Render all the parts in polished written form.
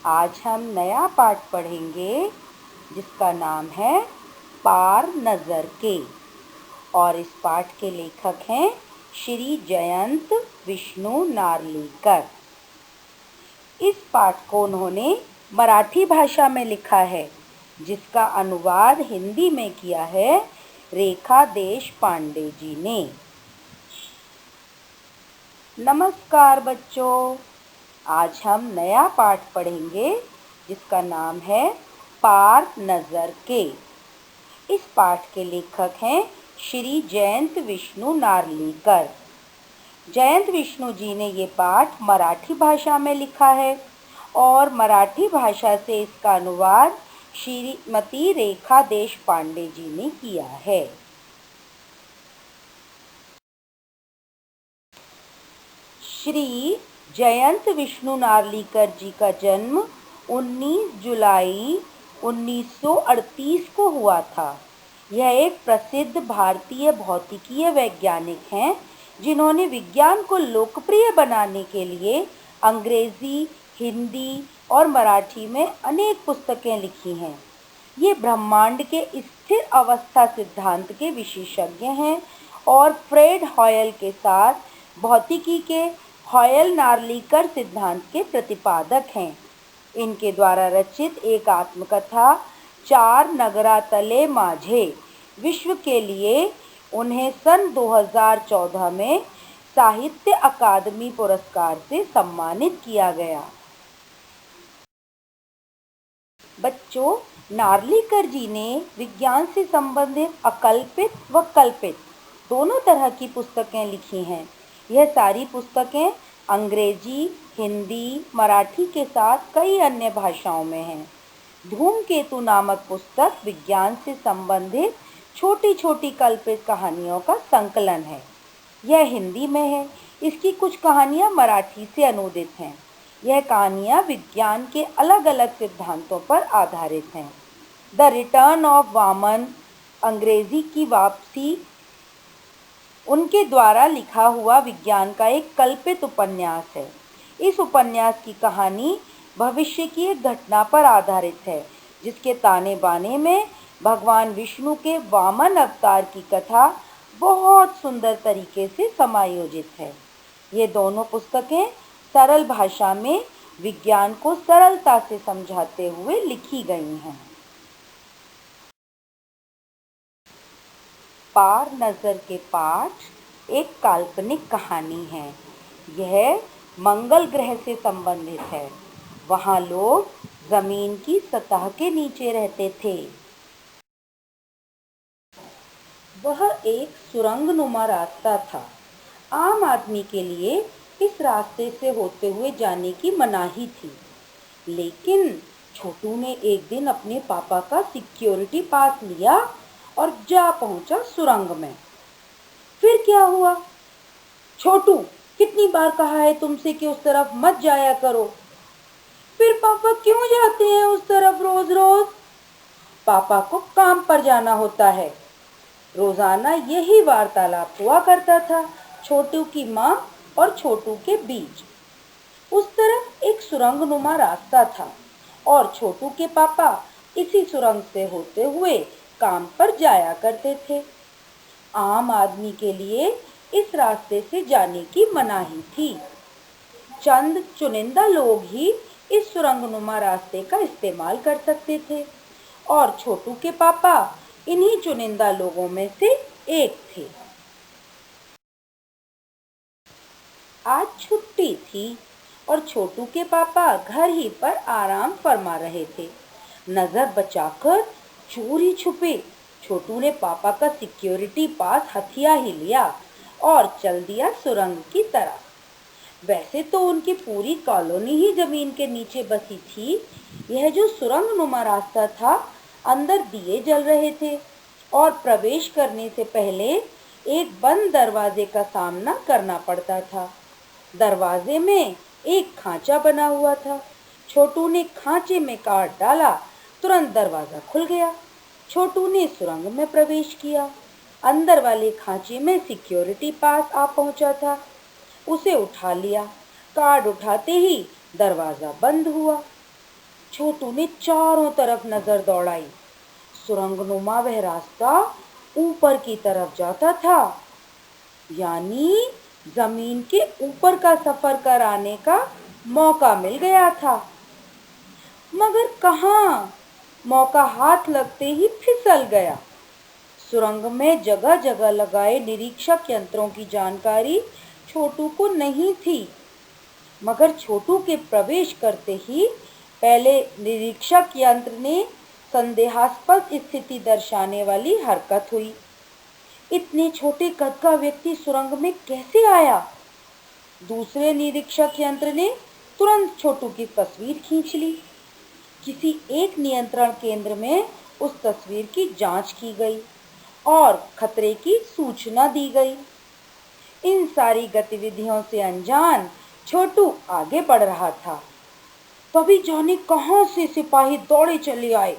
आज हम नया पाठ पढ़ेंगे जिसका नाम है पार नज़र के। और इस पाठ के लेखक हैं श्री जयंत विष्णु नार्लीकर। इस पाठ को उन्होंने मराठी भाषा में लिखा है, जिसका अनुवाद हिंदी में किया है रेखा देशपांडे जी ने। नमस्कार बच्चों, आज हम नया पाठ पढ़ेंगे जिसका नाम है पार नज़र के। इस पाठ के लेखक हैं श्री जयंत विष्णु नार्लीकर। जयंत विष्णु जी ने ये पाठ मराठी भाषा में लिखा है और मराठी भाषा से इसका अनुवाद श्रीमती रेखा देशपांडे जी ने किया है। श्री जयंत विष्णु नार्लीकर जी का जन्म 19 जुलाई 1938 को हुआ था। यह एक प्रसिद्ध भारतीय भौतिकीय वैज्ञानिक हैं, जिन्होंने विज्ञान को लोकप्रिय बनाने के लिए अंग्रेजी, हिंदी और मराठी में अनेक पुस्तकें लिखी हैं। ये ब्रह्मांड के स्थिर अवस्था सिद्धांत के विशेषज्ञ हैं और फ्रेड हॉयल के साथ भौतिकी के हॉयल नार्लीकर सिद्धांत के प्रतिपादक हैं। इनके द्वारा रचित एक आत्मकथा चार नगरा तले माझे विश्व के लिए उन्हें सन 2014 में साहित्य अकादमी पुरस्कार से सम्मानित किया गया। बच्चों, नार्लीकर जी ने विज्ञान से संबंधित अकल्पित व कल्पित दोनों तरह की पुस्तकें लिखी हैं। यह सारी पुस्तकें अंग्रेजी, हिंदी, मराठी के साथ कई अन्य भाषाओं में हैं। धूमकेतु नामक पुस्तक विज्ञान से संबंधित छोटी छोटी कल्पित कहानियों का संकलन है। यह हिंदी में है। इसकी कुछ कहानियाँ मराठी से अनुदित हैं। यह कहानियाँ विज्ञान के अलग अलग सिद्धांतों पर आधारित हैं। द रिटर्न ऑफ वामन, अंग्रेजी की वापसी, उनके द्वारा लिखा हुआ विज्ञान का एक कल्पित उपन्यास है। इस उपन्यास की कहानी भविष्य की एक घटना पर आधारित है, जिसके ताने बाने में भगवान विष्णु के वामन अवतार की कथा बहुत सुंदर तरीके से समायोजित है। ये दोनों पुस्तकें सरल भाषा में विज्ञान को सरलता से समझाते हुए लिखी गई हैं। पार नज़र के पाठ एक काल्पनिक कहानी है। यह मंगल ग्रह से संबंधित है। वहाँ लोग जमीन की सतह के नीचे रहते थे। वह एक सुरंगनुमा रास्ता था। आम आदमी के लिए इस रास्ते से होते हुए जाने की मनाही थी, लेकिन छोटू ने एक दिन अपने पापा का सिक्योरिटी पास लिया और जा पहुंचा सुरंग में। फिर क्या हुआ? छोटू, कितनी बार कहा है तुमसे कि उस तरफ मत जाया करो। फिर पापा क्यों जाते हैं उस तरफ रोज रोज? पापा को काम पर जाना होता है। रोजाना यही वार्तालाप हुआ करता था छोटू की माँ और छोटू के बीच। उस तरफ एक सुरंगनुमा रास्ता था और छोटू के पापा इसी सुरंग से होते हुए काम पर जाया करते थे। आम आदमी के लिए इस रास्ते से जाने की मनाही थी। चंद चुनिंदा लोग ही इस सुरंगनुमा रास्ते का इस्तेमाल कर सकते थे और छोटू के पापा इन्हीं चुनिंदा लोगों में से एक थे। आज छुट्टी थी और छोटू के पापा घर ही पर आराम फरमा रहे थे। नजर बचाकर चोरी छुपे छोटू ने पापा का सिक्योरिटी पास हथिया ही लिया और चल दिया सुरंग की तरफ। वैसे तो उनकी पूरी कॉलोनी ही जमीन के नीचे बसी थी। यह जो सुरंगनुमा रास्ता था, अंदर दिए जल रहे थे और प्रवेश करने से पहले एक बंद दरवाजे का सामना करना पड़ता था। दरवाजे में एक खांचा बना हुआ था। छोटू ने खांचे में काट डाला, तुरंत दरवाजा खुल गया। छोटू ने सुरंग में प्रवेश किया। अंदर वाले खांचे में सिक्योरिटी पास आ पहुंचा था। उसे उठा लिया। कार्ड उठाते ही दरवाजा बंद हुआ। छोटू ने चारों तरफ नजर दौड़ाई। सुरंगनुमा वह रास्ता ऊपर की तरफ जाता था, यानी जमीन के ऊपर का सफर कराने का मौका मिल गया था। मगर कहाँ, मौका हाथ लगते ही फिसल गया। सुरंग में जगह जगह लगाए निरीक्षक यंत्रों की जानकारी छोटू को नहीं थी, मगर छोटू के प्रवेश करते ही पहले निरीक्षक यंत्र ने संदेहास्पद स्थिति दर्शाने वाली हरकत हुई। इतने छोटे कद का व्यक्ति सुरंग में कैसे आया? दूसरे निरीक्षक यंत्र ने तुरंत छोटू की तस्वीर खींच ली। किसी एक नियंत्रण केंद्र में उस तस्वीर की जांच की गई और खतरे की सूचना दी गई। इन सारी गतिविधियों से अनजान छोटू आगे बढ़ रहा था। तभी जाने कहां से सिपाही दौड़े चले आए,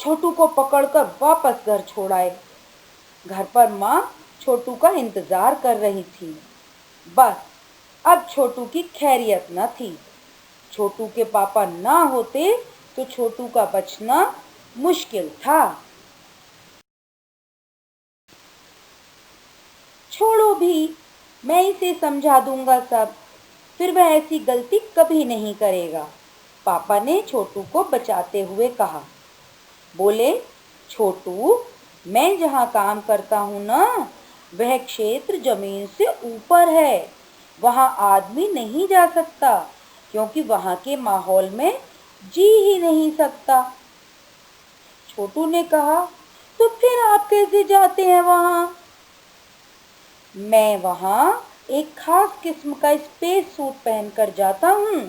छोटू को पकड़कर वापस घर छोड़ आए। घर पर माँ छोटू का इंतजार कर रही थी। बस अब छोटू की खैरियत न थी। छोटू के पापा ना होते तो छोटू का बचना मुश्किल था। छोड़ो भी, मैं इसे समझा दूंगा सब, फिर वह ऐसी गलती कभी नहीं करेगा, पापा ने छोटू को बचाते हुए कहा। बोले, छोटू, मैं जहाँ काम करता हूँ ना, वह क्षेत्र जमीन से ऊपर है। वहाँ आदमी नहीं जा सकता, क्योंकि वहाँ के माहौल में जी ही नहीं सकता। छोटू ने कहा, तो फिर आप कैसे जाते हैं वहाँ? मैं वहाँ एक खास किस्म का स्पेस सूट पहनकर जाता हूँ।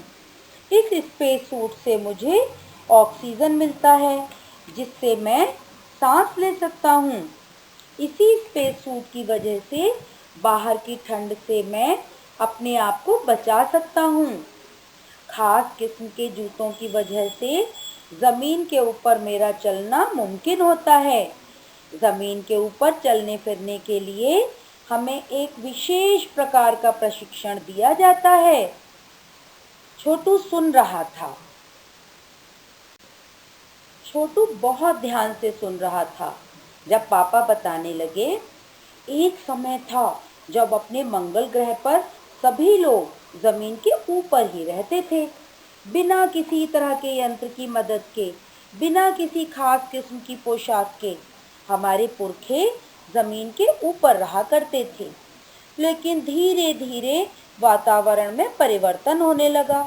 इस स्पेस सूट से मुझे ऑक्सीजन मिलता है, जिससे मैं सांस ले सकता हूँ। इसी स्पेस सूट की वजह से बाहर की ठंड से मैं अपने आप को बचा सकता हूँ। खास किस्म के जूतों की वजह से जमीन के ऊपर मेरा चलना मुमकिन होता है। जमीन के ऊपर चलने फिरने के लिए हमें एक विशेष प्रकार का प्रशिक्षण दिया जाता है। छोटू सुन रहा था। छोटू बहुत ध्यान से सुन रहा था। जब पापा बताने लगे, एक समय था जब अपने मंगल ग्रह पर सभी लोग जमीन के ऊपर ही रहते थे, बिना किसी तरह के यंत्र की मदद के, बिना किसी खास किस्म की पोशाक के। हमारे पुरखे जमीन के ऊपर रहा करते थे। लेकिन धीरे धीरे वातावरण में परिवर्तन होने लगा।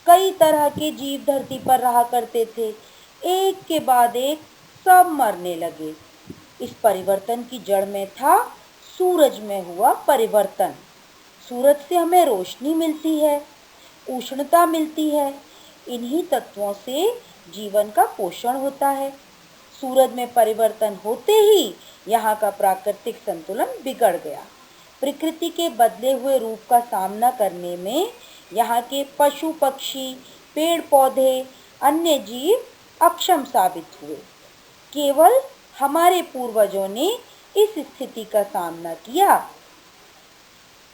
कई तरह के जीव धरती पर रहा करते थे, एक के बाद एक सब मरने लगे। इस परिवर्तन की जड़ में था सूरज में हुआ परिवर्तन। सूरज से हमें रोशनी मिलती है, उष्णता मिलती है। इन्हीं तत्वों से जीवन का पोषण होता है। सूरज में परिवर्तन होते ही यहाँ का प्राकृतिक संतुलन बिगड़ गया। प्रकृति के बदले हुए रूप का सामना करने में यहाँ के पशु पक्षी, पेड़ पौधे, अन्य जीव अक्षम साबित हुए। केवल हमारे पूर्वजों ने इस स्थिति का सामना किया।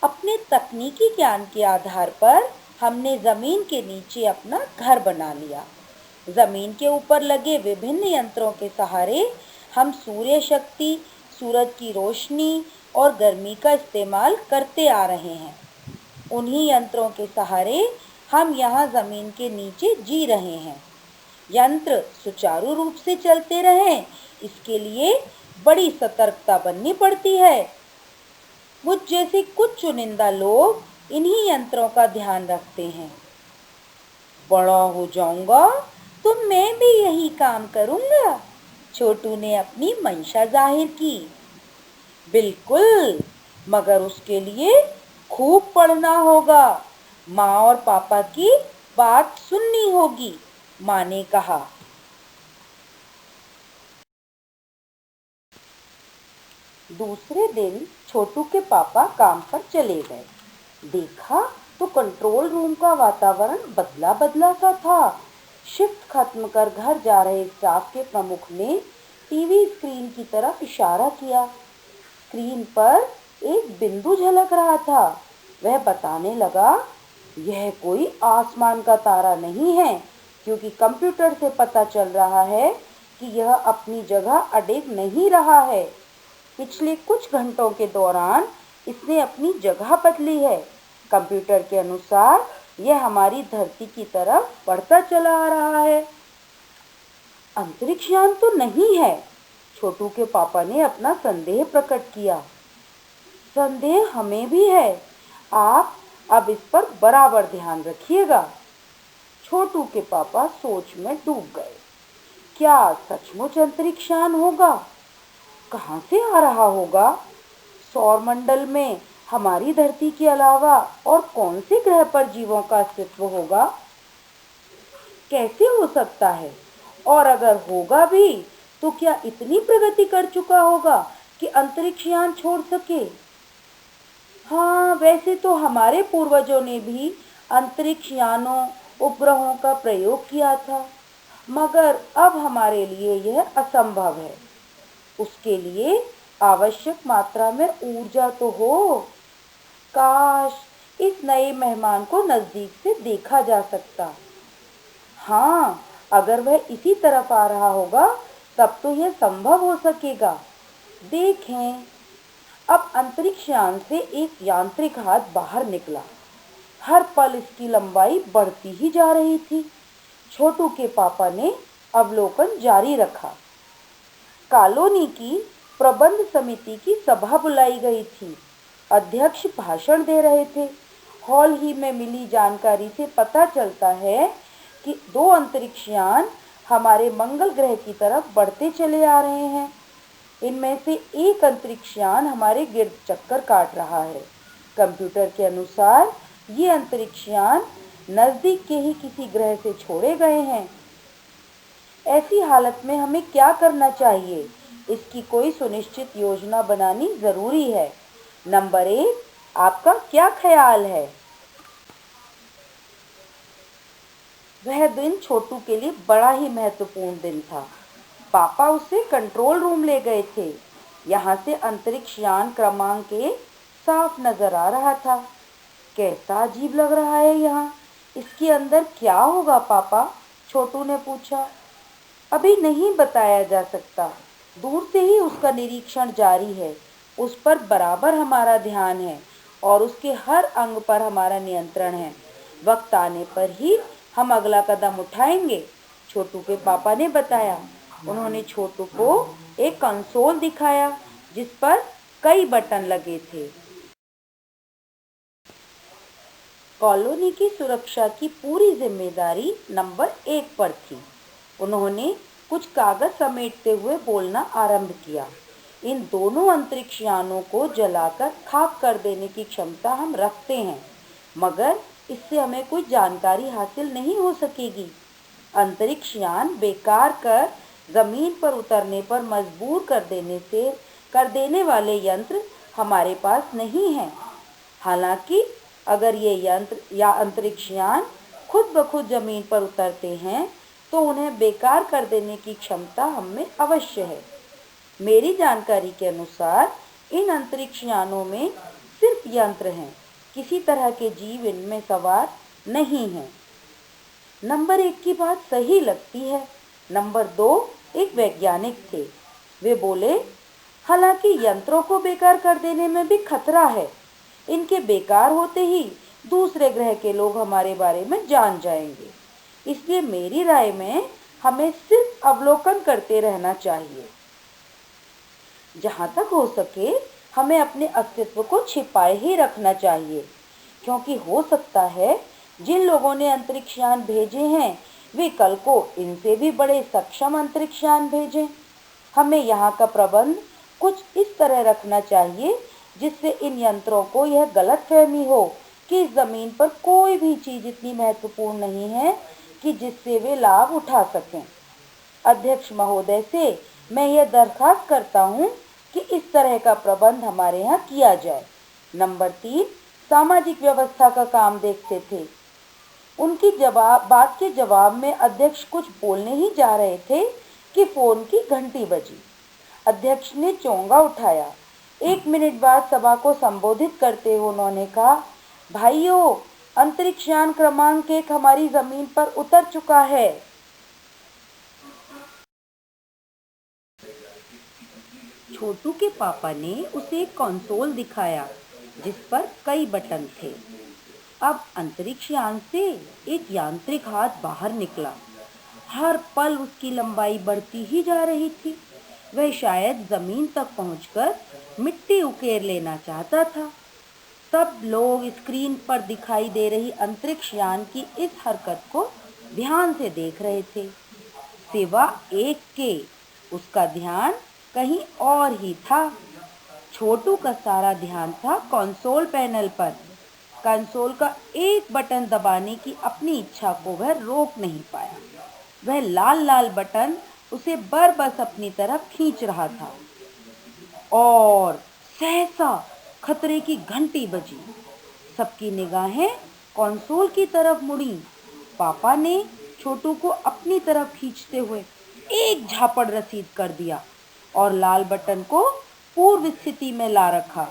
अपने तकनीकी ज्ञान के आधार पर हमने जमीन के नीचे अपना घर बना लिया। जमीन के ऊपर लगे विभिन्न यंत्रों के सहारे हम सूर्य शक्ति, सूरज की रोशनी और गर्मी का इस्तेमाल करते आ रहे हैं। उन्हीं यंत्रों के सहारे हम यहाँ जमीन के नीचे जी रहे हैं। यंत्र सुचारू रूप से चलते रहें, इसके लिए बड़ी सतर्कता बननी पड़ती है। मुझ जैसे कुछ चुनिंदा लोग इन्हीं यंत्रों का ध्यान रखते हैं। बड़ा हो जाऊंगा तो मैं भी यही काम करूंगा, छोटू ने अपनी मंशा जाहिर की। बिल्कुल, मगर उसके लिए खूब पढ़ना होगा, माँ और पापा की बात सुननी होगी, माँ ने कहा। दूसरे दिन छोटू के पापा काम पर चले गए। देखा तो कंट्रोल रूम का वातावरण बदला बदला सा था। शिफ्ट खत्म कर घर जा रहे स्टाफ के प्रमुख ने टीवी स्क्रीन की तरफ इशारा किया। स्क्रीन पर एक बिंदु झलक रहा था। वह बताने लगा, यह कोई आसमान का तारा नहीं है, क्योंकि कंप्यूटर से पता चल रहा है कि यह अपनी जगह अड़ेग नहीं रहा है। पिछले कुछ घंटों के दौरान इसने अपनी जगह बदली है। कंप्यूटर के अनुसार यह हमारी धरती की तरफ बढ़ता चला आ रहा है। अंतरिक्ष यान तो नहीं है, छोटू के पापा ने अपना संदेह प्रकट किया। संदेह हमें भी है, आप अब इस पर बराबर ध्यान रखिएगा। छोटू के पापा सोच में डूब गए। क्या सचमुच अंतरिक्ष यान होगा? कहाँ से आ रहा होगा? सौरमंडल में हमारी धरती के अलावा और कौन से ग्रह पर जीवों का अस्तित्व होगा? कैसे हो सकता है? और अगर होगा भी तो क्या इतनी प्रगति कर चुका होगा कि अंतरिक्ष यान छोड़ सके? हाँ, वैसे तो हमारे पूर्वजों ने भी अंतरिक्ष यानों उपग्रहों का प्रयोग किया था, मगर अब हमारे लिए यह असंभव है। उसके लिए आवश्यक मात्रा में ऊर्जा तो हो। काश इस नए मेहमान को नजदीक से देखा जा सकता। हाँ, अगर वह इसी तरफ आ रहा होगा तब तो यह संभव हो सकेगा। देखें, अब अंतरिक्ष यान से एक यांत्रिक हाथ बाहर निकला। हर पल इसकी लंबाई बढ़ती ही जा रही थी। छोटू के पापा ने अवलोकन जारी रखा। कॉलोनी की प्रबंध समिति की सभा बुलाई गई थी। अध्यक्ष भाषण दे रहे थे। हॉल ही में मिली जानकारी से पता चलता है कि 2 अंतरिक्ष यान हमारे मंगल ग्रह की तरफ बढ़ते चले आ रहे हैं। इनमें से एक अंतरिक्ष यान हमारे गिर्द चक्कर काट रहा है। कंप्यूटर के अनुसार ये अंतरिक्ष यान नजदीक के ही किसी ग्रह से छोड़े गए हैं। ऐसी हालत में हमें क्या करना चाहिए? इसकी कोई सुनिश्चित योजना बनानी जरूरी है। नंबर 1, आपका क्या ख्याल है? वह दिन छोटू के लिए बड़ा ही महत्वपूर्ण दिन था। पापा उसे कंट्रोल रूम ले गए थे। यहाँ से अंतरिक्ष यान क्रमांक 1 साफ नजर आ रहा था। कैसा अजीब लग रहा है यहाँ। इसके अंदर क्या होगा पापा? छोटू ने पूछा। अभी नहीं बताया जा सकता। दूर से ही उसका निरीक्षण जारी है। उस पर बराबर हमारा ध्यान है और उसके हर अंग पर हमारा नियंत्रण है। वक्त आने पर ही हम अगला कदम उठाएंगे, छोटू के पापा ने बताया। उन्होंने छोटू को एक कंसोल दिखाया जिस पर कई बटन लगे थे। कॉलोनी की सुरक्षा की पूरी जिम्मेदारी नंबर 1 पर थी। उन्होंने कुछ कागज समेटते हुए बोलना आरंभ किया। इन दोनों अंतरिक्ष यानों को जलाकर खाक कर देने की क्षमता हम रखते हैं, मगर इससे हमें कोई जानकारी हासिल नहीं हो सकेगी। अंतरिक्ष यान बेकार कर जमीन पर उतरने पर मजबूर कर देने वाले यंत्र हमारे पास नहीं हैं। हालांकि अगर ये यंत्र या अंतरिक्ष यान खुद ब खुद जमीन पर उतरते हैं तो उन्हें बेकार कर देने की क्षमता हम में अवश्य है। मेरी जानकारी के अनुसार इन अंतरिक्ष यानों में सिर्फ यंत्र हैं, किसी तरह के जीव इनमें सवार नहीं हैं। नंबर 1 की बात सही लगती है। नंबर 2 एक वैज्ञानिक थे। वे बोले, हालांकि यंत्रों को बेकार कर देने में भी खतरा है। इनके बेकार होते ही दूसरे ग्रह के लोग हमारे बारे में जान जाएंगे। इसलिए मेरी राय में हमें सिर्फ अवलोकन करते रहना चाहिए। जहाँ तक हो सके हमें अपने अस्तित्व को छिपाए ही रखना चाहिए, क्योंकि हो सकता है जिन लोगों ने अंतरिक्ष यान भेजे हैं वे कल को इनसे भी बड़े सक्षम अंतरिक्ष यान भेजें। हमें यहाँ का प्रबंध कुछ इस तरह रखना चाहिए जिससे इन यंत्रों को यह गलतफहमी हो कि इस जमीन पर कोई भी चीज इतनी महत्वपूर्ण नहीं है कि जिससे वे लाभ उठा सकें। अध्यक्ष महोदय से मैं यह दरखास्त करता हूँ कि इस तरह का प्रबंध हमारे यहाँ किया जाए। नंबर 3 सामाजिक व्यवस्था का काम देखते थे। उनकी बात के जवाब में अध्यक्ष कुछ बोलने ही जा रहे थे कि फोन की घंटी बजी। अध्यक्ष ने चोंगा उठाया। 1 मिनट बाद सभा को संबोधित करते हुए उन्होंने कहा, भाइयों, अंतरिक्ष यान क्रमांक 1 हमारी जमीन पर उतर चुका है। छोटू के पापा ने उसे एक कंसोल दिखाया जिस पर कई बटन थे। अब अंतरिक्ष यान से एक यांत्रिक हाथ बाहर निकला। हर पल उसकी लंबाई बढ़ती ही जा रही थी। वह शायद जमीन तक पहुंचकर मिट्टी उकेर लेना चाहता था। सब लोग स्क्रीन पर दिखाई दे रही अंतरिक्ष यान की इस हरकत को ध्यान से देख रहे थे, सिवा एक के। उसका ध्यान कहीं और ही था। छोटू का सारा ध्यान था कंसोल पैनल पर। कंसोल का एक बटन दबाने की अपनी इच्छा को वह रोक नहीं पाया। वह लाल लाल बटन उसे बरबस अपनी तरफ खींच रहा था और सहसा खतरे की घंटी बजी। सबकी निगाहें कंसोल की तरफ मुड़ी। पापा ने छोटू को अपनी तरफ खींचते हुए एक झापड़ रसीद कर दिया और लाल बटन को पूर्व स्थिति में ला रखा।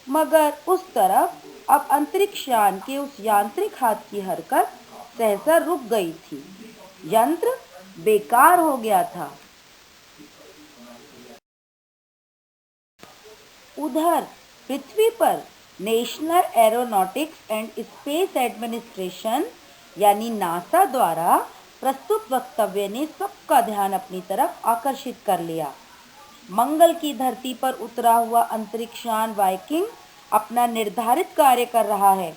मगर उस तरफ अब अंतरिक्ष यान के उस यांत्रिक हाथ की हरकत सहसा रुक गई थी। यंत्र बेकार हो गया था। उधर पृथ्वी पर national aeronautics and space administration यानी नासा द्वारा प्रस्तुत वक्तव्य ने सबका ध्यान अपनी तरफ आकर्षित कर लिया। मंगल की धरती पर उतरा हुआ अंतरिक्ष यान वाइकिंग अपना निर्धारित कार्य कर रहा है।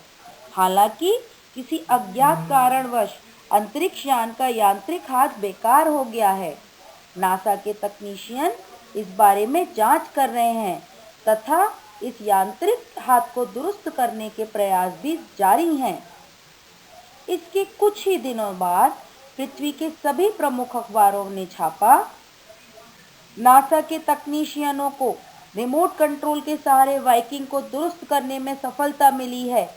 हालांकि किसी अज्ञात कारणवश अंतरिक्ष यान का यांत्रिक हाथ बेकार हो गया है। नासा के तकनीशियन इस बारे में जांच कर रहे हैं तथा इस यांत्रिक हाथ को दुरुस्त करने के प्रयास भी जारी हैं। इसके कुछ ही दिनों बाद पृथ्वी के सभी प्रमुख अखबारों ने छापा, नासा के तकनीशियनों को रिमोट कंट्रोल के सहारे वाइकिंग को दुरुस्त करने में सफलता मिली है।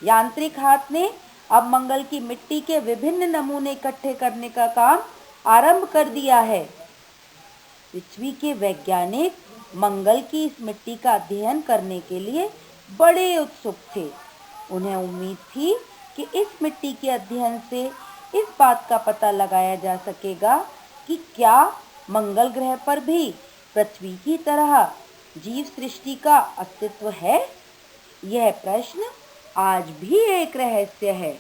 यांत्रिक हाथ ने अब मंगल की मिट्टी के विभिन्न नमूने इकट्ठे करने का काम आरंभ कर दिया है। पृथ्वी के वैज्ञानिक मंगल की इस मिट्टी का अध्ययन करने के लिए बड़े उत्सुक थे। उन्हें उम्मीद थी कि इस मिट्टी के अध्ययन से इस बात का पता लगाया जा सकेगा कि क्या मंगल ग्रह पर भी पृथ्वी की तरह जीव सृष्टि का अस्तित्व है। यह प्रश्न आज भी एक रहस्य है।